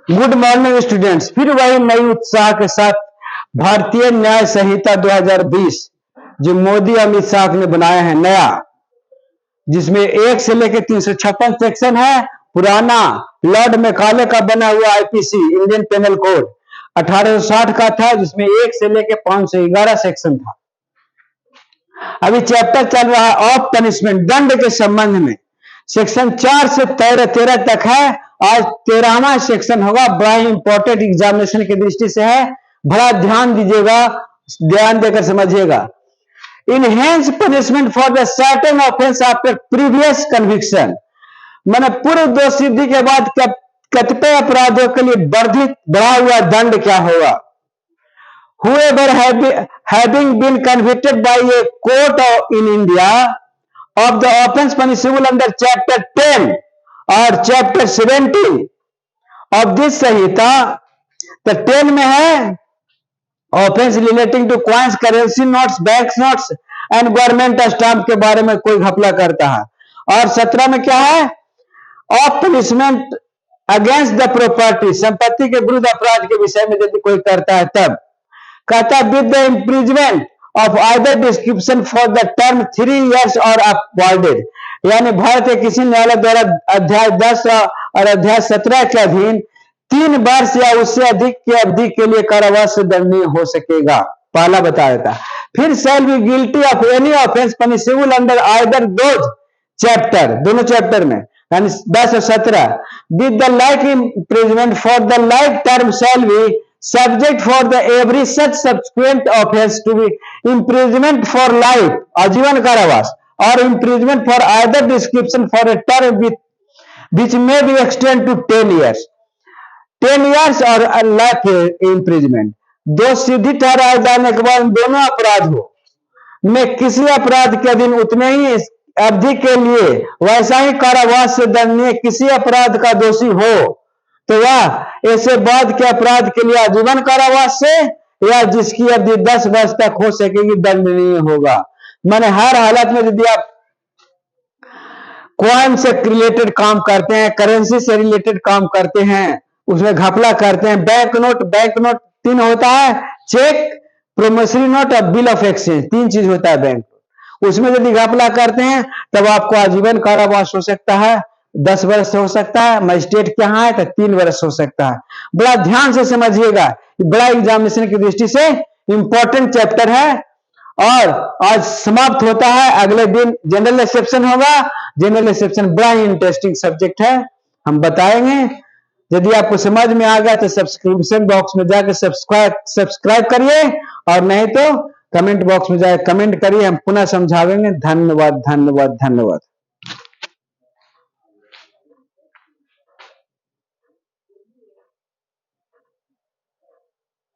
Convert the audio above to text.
Good morning students, फिर वही नई उत्साह के साथ भारतीय न्याय संहिता 2020 जो मोदी अमित शाह ने बनाया है नया, जिसमें 1 से लेकर 356 सेक्शन है। पुराना लॉर्ड मैकाले का बना हुआ आईपीसी इंडियन पेनल कोड 1860 का था, जिसमें 1 से लेकर 511 सेक्शन था। अभी चैप्टर चल रहा है ऑफ पनिशमेंट, दंड के संबंध में। सेक्शन 4 से 13 तक है। आज 13वां सेक्शन होगा, बड़ा ही इंपॉर्टेंट एग्जामिनेशन की दृष्टि से है, बड़ा ध्यान दीजिएगा, ध्यान देकर समझिएगा। Enhance punishment for the certain offence after previous conviction, माने पूर्व दोष सिद्धि के बाद कतिपय अपराधों के लिए बढ़ा हुआ दंड क्या होगा। Whoever having been convicted by a court in India of the offence punishable under chapter 10 or chapter 17 of this संहिता, तो 10 में है offence relating two coins, currency notes, bank notes and government stamp के बारे में कोई घपला करता है, और 17 में क्या है, of punishment against the property, संपत्ति के विरुद्ध अपराध के विषय में यदि कोई करता है तब कहता है with the imprisonment of either description for the term 3 years और अपवर्डेड, यानी भारत के किसी न्यायालय द्वारा अध्याय 10 और अध्याय 17 के अधीन 3 वर्ष या उससे अधिक की अवधि के लिए कारावास से दंडनीय हो सकेगा। पहला बता देता। फिर shall be guilty of any offence punishable under either those chapter, दोनों चैप्टर में यानी 10 और 17, with the like imprisonment for the like term shall be subject for the every such subsequent offense to be imprisonment for life, आजीवन कारावास, और imprisonment for either description for a term which may be extended to 10 years, 10 years और life imprisonment। दोष सिद्धि ठहराए जाने के बाद दोनों अपराधों में किसी अपराध के अधीन उतने ही अवधि के लिए वैसा ही कारावास से दंडनीय किसी अपराध का दोषी हो तो वह ऐसे बाद के अपराध के लिए आजीवन कारावास से या जिसकी अवधि 10 वर्ष तक हो सकेगी दंडनीय होगा। माने हर हालत में यदि आप कॉइन से रिलेटेड काम करते हैं, करेंसी से रिलेटेड काम करते हैं, उसमें घपला करते हैं, बैंक नोट 3 होता है, चेक, प्रोमिसरी नोट और बिल ऑफ एक्सचेंज, 3 चीज होता है बैंक, उसमें यदि घपला करते हैं तब आपको आजीवन कारावास हो सकता है, 10 वर्ष हो सकता है, मजिस्ट्रेट के यहाँ है तो 3 वर्ष हो सकता है। बड़ा ध्यान से समझिएगा, बड़ा एग्जामिनेशन की दृष्टि से इंपॉर्टेंट चैप्टर है। और आज समाप्त होता है, अगले दिन जनरल एक्सेप्शन होगा। जनरल एक्सेप्शन बड़ा ही इंटरेस्टिंग सब्जेक्ट है, हम बताएंगे। यदि आपको समझ में आ गया तो सब्सक्रिप्शन बॉक्स में जाकर सब्सक्राइब करिए, और नहीं तो कमेंट बॉक्स में जाकर कमेंट करिए, हम पुनः समझावेंगे। धन्यवाद धन्यवाद धन्यवाद।